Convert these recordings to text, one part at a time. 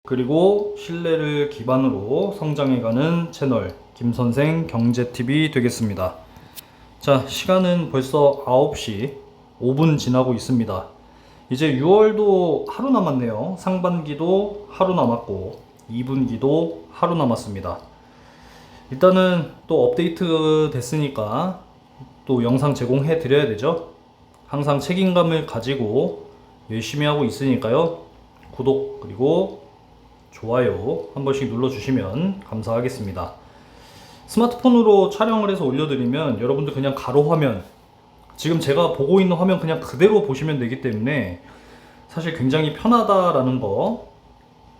그리고 신뢰를 기반으로 성장해가는 채널 김선생 경제TV 되겠습니다. 자, 시간은 벌써 9시 5분 지나고 있습니다. 이제 6월도 하루 남았네요. 상반기도 하루 남았고 2분기도 하루 남았습니다. 일단은 또 업데이트 됐으니까 또 영상 제공해 드려야 되죠. 항상 책임감을 가지고 열심히 하고 있으니까요. 구독 그리고 좋아요 한 번씩 눌러주시면 감사하겠습니다. 스마트폰으로 촬영을 해서 올려드리면 여러분들 그냥 가로 화면, 지금 제가 보고 있는 화면 그냥 그대로 보시면 되기 때문에 사실 굉장히 편하다라는 거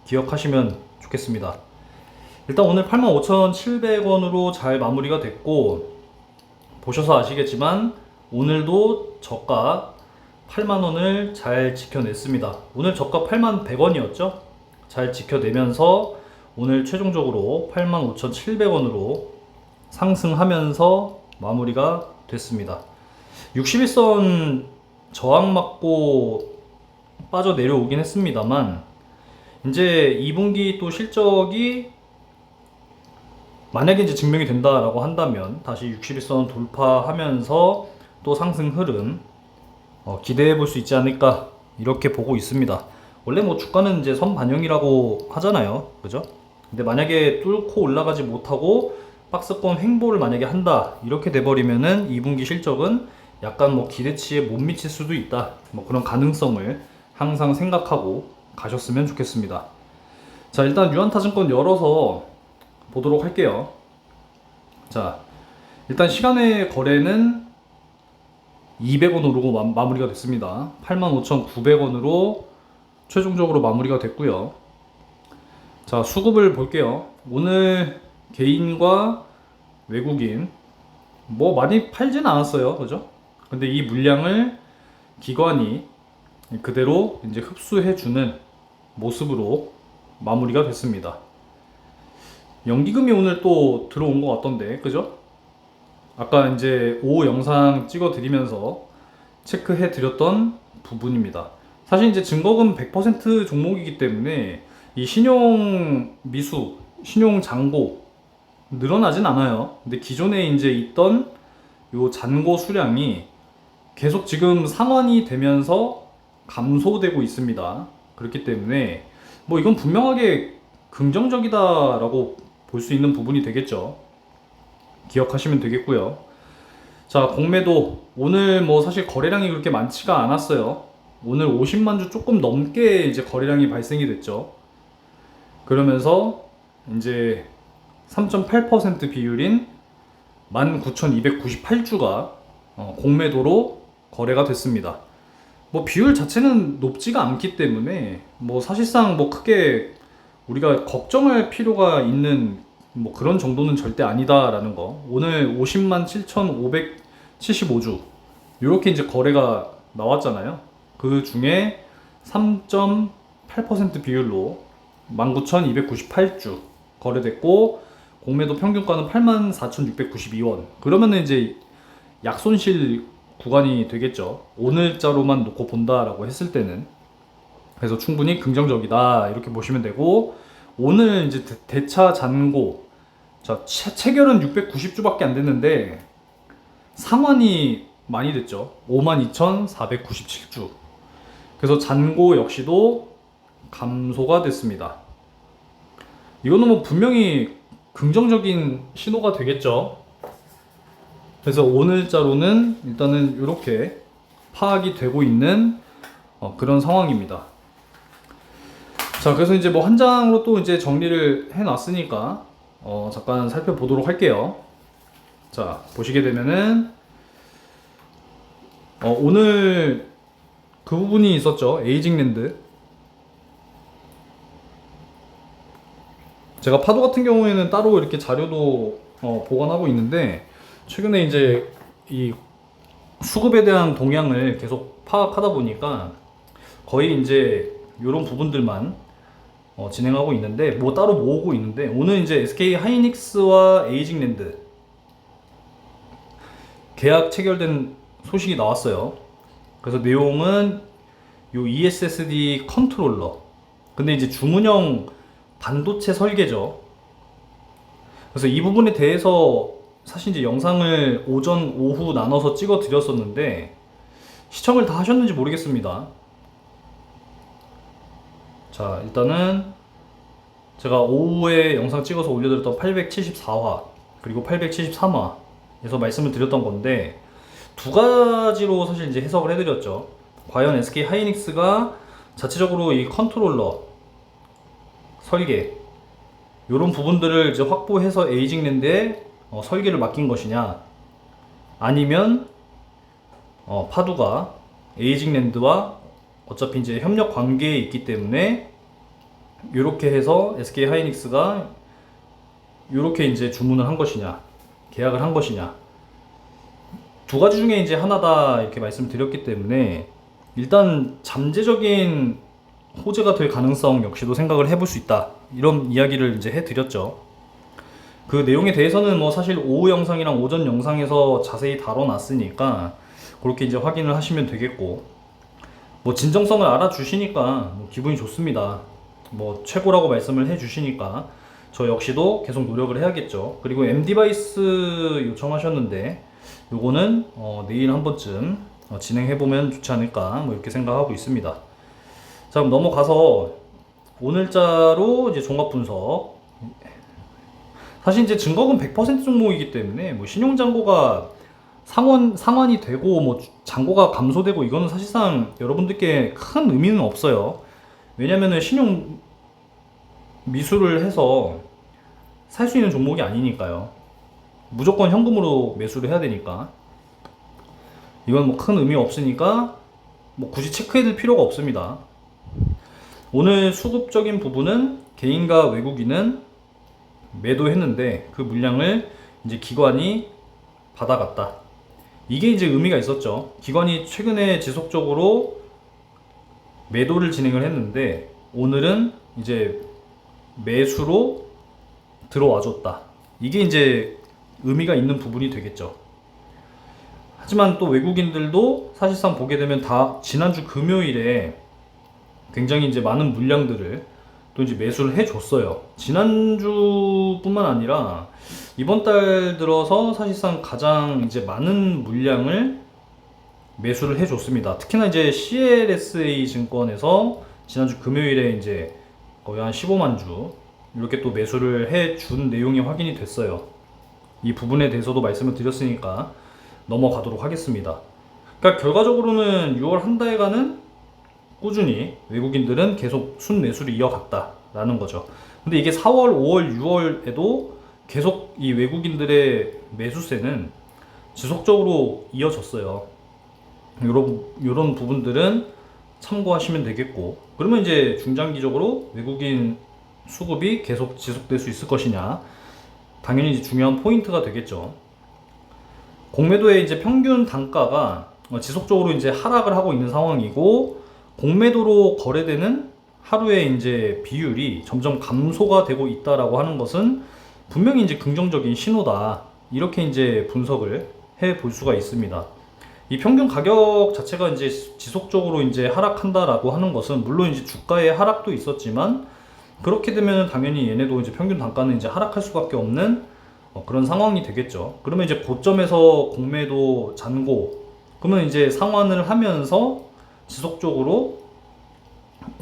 기억하시면 좋겠습니다. 일단 오늘 85,700원으로 잘 마무리가 됐고, 보셔서 아시겠지만 오늘도 저가 8만원을 잘 지켜냈습니다. 오늘 저가 81,100원이었죠? 잘 지켜내면서 오늘 최종적으로 85,700원으로 상승하면서 마무리가 됐습니다. 61선 저항 맞고 빠져 내려오긴 했습니다만, 이제 2분기 또 실적이 만약에 이제 증명이 된다라고 한다면 다시 61선 돌파하면서 또 상승 흐름 기대해 볼 수 있지 않을까 이렇게 보고 있습니다. 원래 뭐 주가는 이제 선 반영이라고 하잖아요, 그죠? 근데 만약에 뚫고 올라가지 못하고 박스권 횡보를 만약에 한다 이렇게 돼버리면은 2분기 실적은 약간 뭐 기대치에 못 미칠 수도 있다, 뭐 그런 가능성을 항상 생각하고 가셨으면 좋겠습니다. 자, 일단 유한타증권 열어서 보도록 할게요. 자, 일단 시간의 거래는 200원으로 마무리가 됐습니다. 85,900원으로 최종적으로 마무리가 됐고요. 자, 수급을 볼게요. 오늘 개인과 외국인 뭐 많이 팔진 않았어요, 그죠? 근데 이 물량을 기관이 그대로 이제 흡수해주는 모습으로 마무리가 됐습니다. 연기금이 오늘 또 들어온 것 같던데, 그죠? 아까 이제 오후 영상 찍어 드리면서 체크해 드렸던 부분입니다. 사실 이제 증거금 100% 종목이기 때문에 이 신용 미수, 신용 잔고 늘어나진 않아요. 근데 기존에 이제 있던 요 잔고 수량이 계속 지금 상환이 되면서 감소되고 있습니다. 그렇기 때문에 뭐 이건 분명하게 긍정적이다라고 볼 수 있는 부분이 되겠죠. 기억하시면 되겠고요. 자, 공매도 오늘 뭐 사실 거래량이 그렇게 많지가 않았어요. 오늘 50만 주 조금 넘게 이제 거래량이 발생이 됐죠. 그러면서 이제 3.8% 비율인 19,298주가 공매도로 거래가 됐습니다. 뭐 비율 자체는 높지가 않기 때문에 뭐 사실상 뭐 크게 우리가 걱정할 필요가 있는 뭐 그런 정도는 절대 아니다라는 거. 오늘 50만 7,575주 이렇게 이제 거래가 나왔잖아요. 그 중에 3.8% 비율로 19,298주 거래됐고, 공매도 평균가는 84,692원. 그러면은 이제 약손실 구간이 되겠죠. 오늘자로만 놓고 본다라고 했을 때는. 그래서 충분히 긍정적이다 이렇게 보시면 되고, 오늘 이제 대차 잔고, 자, 체결은 690주밖에 안 됐는데 상환이 많이 됐죠. 52,497주. 그래서 잔고 역시도 감소가 됐습니다. 이거는 뭐 분명히 긍정적인 신호가 되겠죠. 그래서 오늘자로는 일단은 이렇게 파악이 되고 있는 그런 상황입니다. 자, 그래서 이제 뭐 한 장으로 또 이제 정리를 해 놨으니까 잠깐 살펴보도록 할게요. 자, 보시게 되면은 오늘 그 부분이 있었죠. 에이징랜드. 제가 파도 같은 경우에는 따로 이렇게 자료도 보관하고 있는데, 최근에 이제 이 수급에 대한 동향을 계속 파악하다 보니까 거의 이제 이런 부분들만 진행하고 있는데, 뭐 따로 모으고 있는데, 오늘 이제 SK 하이닉스와 에이징랜드 계약 체결된 소식이 나왔어요. 그래서 내용은 요 ESSD 컨트롤러, 근데 이제 주문형 반도체 설계죠. 그래서 이 부분에 대해서 사실 이제 영상을 오전, 오후 나눠서 찍어 드렸었는데 시청을 다 하셨는지 모르겠습니다. 자, 일단은 제가 오후에 영상 찍어서 올려드렸던 874화 그리고 873화에서 말씀을 드렸던 건데 두 가지로 사실 이제 해석을 해드렸죠. 과연 SK 하이닉스가 자체적으로 이 컨트롤러 설계 이런 부분들을 이제 확보해서 에이징랜드에 설계를 맡긴 것이냐, 아니면 파두가 에이징랜드와 어차피 이제 협력 관계에 있기 때문에 이렇게 해서 SK 하이닉스가 이렇게 이제 주문을 한 것이냐, 계약을 한 것이냐, 두 가지 중에 이제 하나다 이렇게 말씀드렸기 때문에 일단 잠재적인 호재가 될 가능성 역시도 생각을 해볼 수 있다, 이런 이야기를 이제 해드렸죠. 그 내용에 대해서는 뭐 사실 오후 영상이랑 오전 영상에서 자세히 다뤄놨으니까 그렇게 이제 확인을 하시면 되겠고, 뭐 진정성을 알아주시니까 뭐 기분이 좋습니다. 뭐 최고라고 말씀을 해주시니까 저 역시도 계속 노력을 해야겠죠. 그리고 M디바이스 요청하셨는데 요거는 내일 한 번쯤 진행해보면 좋지 않을까 뭐 이렇게 생각하고 있습니다. 자, 그럼 넘어가서 오늘자로 이제 종합 분석. 사실 이제 증거금 100% 종목이기 때문에 뭐 신용잔고가 상환이 되고 뭐 잔고가 감소되고 이거는 사실상 여러분들께 큰 의미는 없어요. 왜냐면은 신용 미수를 해서 살 수 있는 종목이 아니니까요. 무조건 현금으로 매수를 해야 되니까 이건 뭐 큰 의미 없으니까 뭐 굳이 체크해둘 필요가 없습니다. 오늘 수급적인 부분은 개인과 외국인은 매도했는데 그 물량을 이제 기관이 받아갔다. 이게 이제 의미가 있었죠. 기관이 최근에 지속적으로 매도를 진행을 했는데 오늘은 이제 매수로 들어와 줬다. 이게 이제 의미가 있는 부분이 되겠죠. 하지만 또 외국인들도 사실상 보게 되면 다 지난주 금요일에 굉장히 이제 많은 물량들을 또 이제 매수를 해줬어요. 지난주뿐만 아니라 이번 달 들어서 사실상 가장 이제 많은 물량을 매수를 해줬습니다. 특히나 이제 CLSA 증권에서 지난주 금요일에 이제 거의 한 15만 주 이렇게 또 매수를 해준 내용이 확인이 됐어요. 이 부분에 대해서도 말씀을 드렸으니까 넘어가도록 하겠습니다. 그러니까 결과적으로는 6월 한 달간은 꾸준히 외국인들은 계속 순매수를 이어갔다라는 거죠. 근데 이게 4월, 5월, 6월에도 계속 이 외국인들의 매수세는 지속적으로 이어졌어요. 요런 부분들은 참고하시면 되겠고, 그러면 이제 중장기적으로 외국인 수급이 계속 지속될 수 있을 것이냐, 당연히 이제 중요한 포인트가 되겠죠. 공매도의 이제 평균 단가가 지속적으로 이제 하락을 하고 있는 상황이고, 공매도로 거래되는 하루에 이제 비율이 점점 감소가 되고 있다라고 하는 것은 분명히 이제 긍정적인 신호다, 이렇게 이제 분석을 해 볼 수가 있습니다. 이 평균 가격 자체가 이제 지속적으로 이제 하락한다라고 하는 것은 물론 이제 주가의 하락도 있었지만 그렇게 되면 당연히 얘네도 이제 평균 단가는 이제 하락할 수밖에 없는 그런 상황이 되겠죠. 그러면 이제 고점에서 공매도 잔고, 그러면 이제 상환을 하면서 지속적으로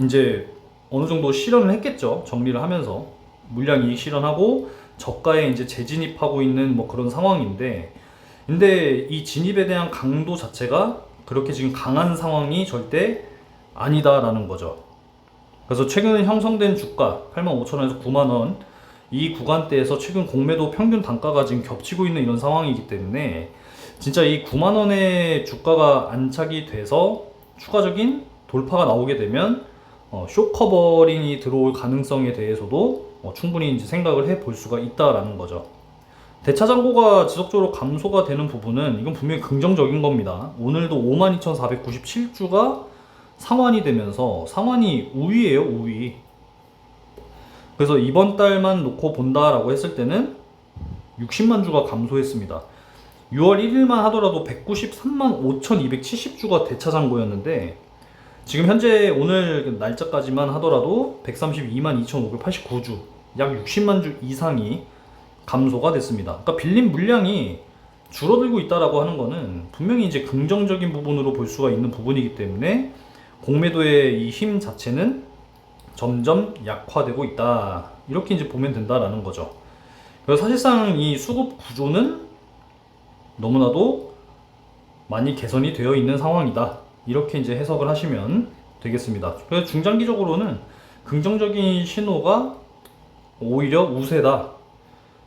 이제 어느 정도 실현을 했겠죠. 정리를 하면서 물량 이익 실현하고 저가에 이제 재진입하고 있는 뭐 그런 상황인데, 근데 이 진입에 대한 강도 자체가 그렇게 지금 강한 상황이 절대 아니다라는 거죠. 그래서 최근 형성된 주가 85,000원에서 9만원 이 구간대에서 최근 공매도 평균 단가가 지금 겹치고 있는 이런 상황이기 때문에 진짜 이 9만원의 주가가 안착이 돼서 추가적인 돌파가 나오게 되면 숏커버링이 들어올 가능성에 대해서도 충분히 이제 생각을 해볼 수가 있다라는 거죠. 대차잔고가 지속적으로 감소가 되는 부분은 이건 분명히 긍정적인 겁니다. 오늘도 52,497주가 상환이 되면서 상환이 우위예요, 우위. 그래서 이번 달만 놓고 본다라고 했을 때는 60만 주가 감소했습니다. 6월 1일만 하더라도 193만 5,270주가 대차잔고였는데 지금 현재 오늘 날짜까지만 하더라도 132만 2,589주, 약 60만 주 이상이 감소가 됐습니다. 그러니까 빌린 물량이 줄어들고 있다라고 하는 거는 분명히 이제 긍정적인 부분으로 볼 수가 있는 부분이기 때문에 공매도의 이 힘 자체는 점점 약화되고 있다. 이렇게 이제 보면 된다라는 거죠. 그래서 사실상 이 수급 구조는 너무나도 많이 개선이 되어 있는 상황이다. 이렇게 이제 해석을 하시면 되겠습니다. 그래서 중장기적으로는 긍정적인 신호가 오히려 우세다.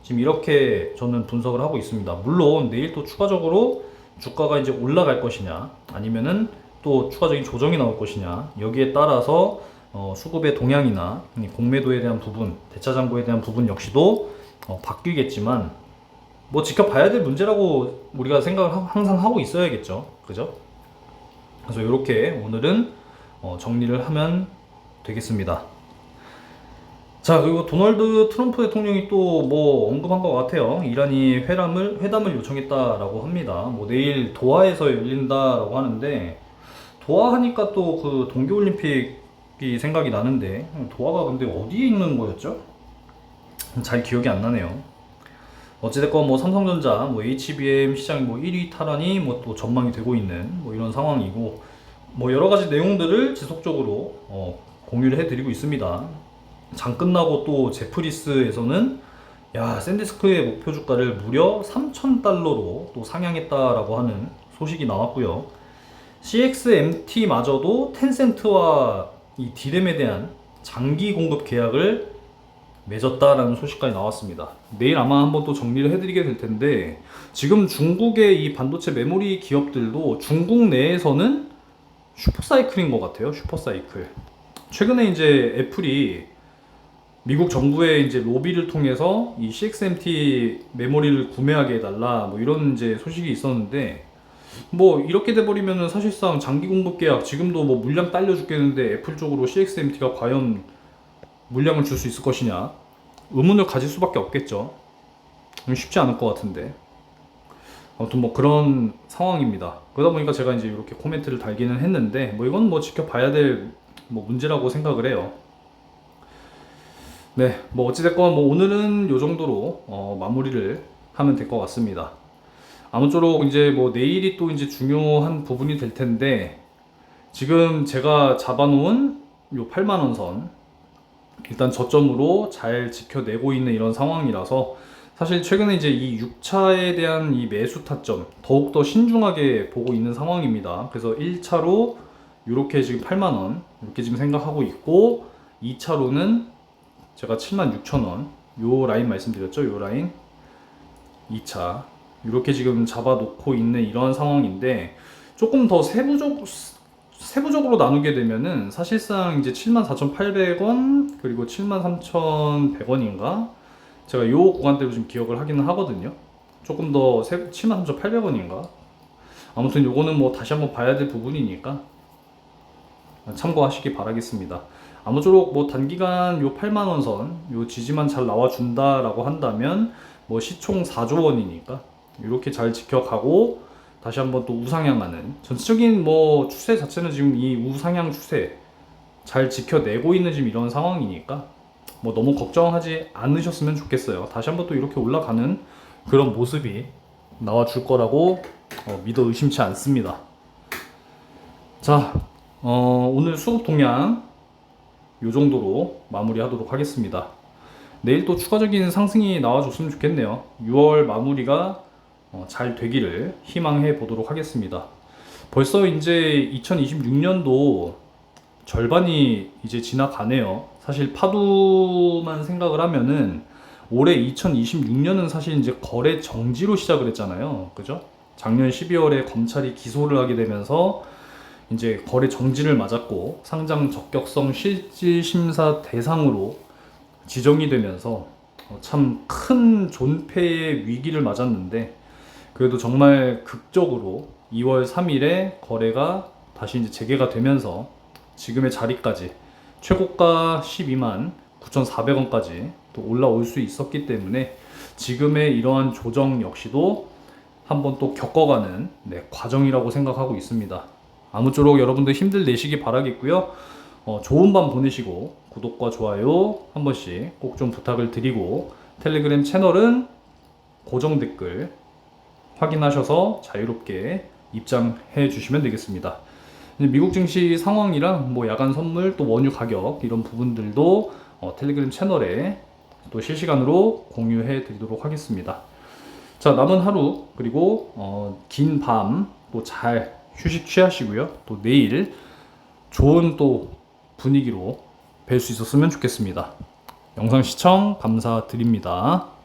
지금 이렇게 저는 분석을 하고 있습니다. 물론 내일 또 추가적으로 주가가 이제 올라갈 것이냐, 아니면은 또 추가적인 조정이 나올 것이냐, 여기에 따라서 수급의 동향이나 공매도에 대한 부분, 대차장고에 대한 부분 역시도 바뀌겠지만 뭐 지켜봐야 될 문제라고 우리가 생각을 항상 하고 있어야겠죠. 그죠? 그래서 이렇게 오늘은 정리를 하면 되겠습니다. 자, 그리고 도널드 트럼프 대통령이 또 뭐 언급한 것 같아요. 이란이 회담을 요청했다라고 합니다. 뭐 내일 도하에서 열린다라고 하는데, 도하 하니까 또 그 동계올림픽이 생각이 나는데, 도하가 근데 어디에 있는 거였죠? 잘 기억이 안 나네요. 어찌됐건 뭐 삼성전자, 뭐 HBM 시장 뭐 1위 탈환이 뭐 또 전망이 되고 있는 뭐 이런 상황이고, 뭐 여러 가지 내용들을 지속적으로 공유를 해드리고 있습니다. 장 끝나고 또 제프리스에서는 야, 샌디스크의 목표 주가를 무려 3,000달러로 또 상향했다라고 하는 소식이 나왔고요. CXMT마저도 텐센트와 이 디램에 대한 장기 공급 계약을 맺었다라는 소식까지 나왔습니다. 내일 아마 한번 또 정리를 해드리게 될 텐데, 지금 중국의 이 반도체 메모리 기업들도 중국 내에서는 슈퍼사이클인 것 같아요. 슈퍼사이클. 최근에 이제 애플이 미국 정부의 이제 로비를 통해서 이 CXMT 메모리를 구매하게 해달라 뭐 이런 이제 소식이 있었는데, 뭐 이렇게 돼버리면은 사실상 장기 공급 계약, 지금도 뭐 물량 딸려 죽겠는데 애플 쪽으로 CXMT가 과연 물량을 줄 수 있을 것이냐, 의문을 가질 수밖에 없겠죠. 쉽지 않을 것 같은데, 아무튼 뭐 그런 상황입니다. 그러다 보니까 제가 이제 이렇게 코멘트를 달기는 했는데, 뭐 이건 뭐 지켜봐야 될 뭐 문제라고 생각을 해요. 네, 뭐 어찌됐건 뭐 오늘은 요 정도로 마무리를 하면 될 것 같습니다. 아무쪼록 이제 뭐 내일이 또 이제 중요한 부분이 될 텐데, 지금 제가 잡아놓은 요 8만원 선 일단 저점으로 잘 지켜내고 있는 이런 상황이라서, 사실 최근에 이제 이 6차에 대한 이 매수 타점 더욱더 신중하게 보고 있는 상황입니다. 그래서 1차로 이렇게 지금 8만원 이렇게 지금 생각하고 있고, 2차로는 제가 76,000원 요 라인 말씀드렸죠. 요 라인 2차 이렇게 지금 잡아놓고 있는 이런 상황인데, 조금 더 세부적으로 나누게 되면은 사실상 이제 74,800원 그리고 73,100원인가, 제가 요 구간대로 좀 기억을 하기는 하거든요. 조금 더 73,800원인가, 아무튼 요거는 뭐 다시 한번 봐야 될 부분이니까 참고하시기 바라겠습니다. 아무쪼록 뭐 단기간 요 8만원 선 요 지지만 잘 나와준다라고 한다면 뭐 시총 4조 원이니까 이렇게 잘 지켜가고 다시 한번 또 우상향하는 전체적인 뭐 추세 자체는 지금 이 우상향 추세 잘 지켜내고 있는 지금 이런 상황이니까 뭐 너무 걱정하지 않으셨으면 좋겠어요. 다시 한번 또 이렇게 올라가는 그런 모습이 나와줄 거라고 믿어 의심치 않습니다. 자, 오늘 수급 동향 요 정도로 마무리하도록 하겠습니다. 내일 또 추가적인 상승이 나와줬으면 좋겠네요. 6월 마무리가 잘 되기를 희망해 보도록 하겠습니다. 벌써 이제 2026년도 절반이 이제 지나가네요. 사실 파도만 생각을 하면은 올해 2026년은 사실 이제 거래 정지로 시작을 했잖아요. 그죠? 작년 12월에 검찰이 기소를 하게 되면서 이제 거래 정지를 맞았고, 상장 적격성 실질 심사 대상으로 지정이 되면서 참 큰 존폐의 위기를 맞았는데, 그래도 정말 극적으로 2월 3일에 거래가 다시 이제 재개가 되면서 지금의 자리까지 최고가 12만 9,400원까지 또 올라올 수 있었기 때문에, 지금의 이러한 조정 역시도 한번 또 겪어가는 과정이라고 생각하고 있습니다. 아무쪼록 여러분들 힘들 내시기 바라겠고요. 좋은 밤 보내시고 구독과 좋아요 한 번씩 꼭 좀 부탁을 드리고, 텔레그램 채널은 고정 댓글 확인하셔서 자유롭게 입장해 주시면 되겠습니다. 미국 증시 상황이랑 뭐 야간 선물 또 원유 가격 이런 부분들도 텔레그램 채널에 또 실시간으로 공유해 드리도록 하겠습니다. 자, 남은 하루 그리고 긴 밤 또 잘 휴식 취하시고요. 또 내일 좋은 또 분위기로 뵐 수 있었으면 좋겠습니다. 영상 시청 감사드립니다.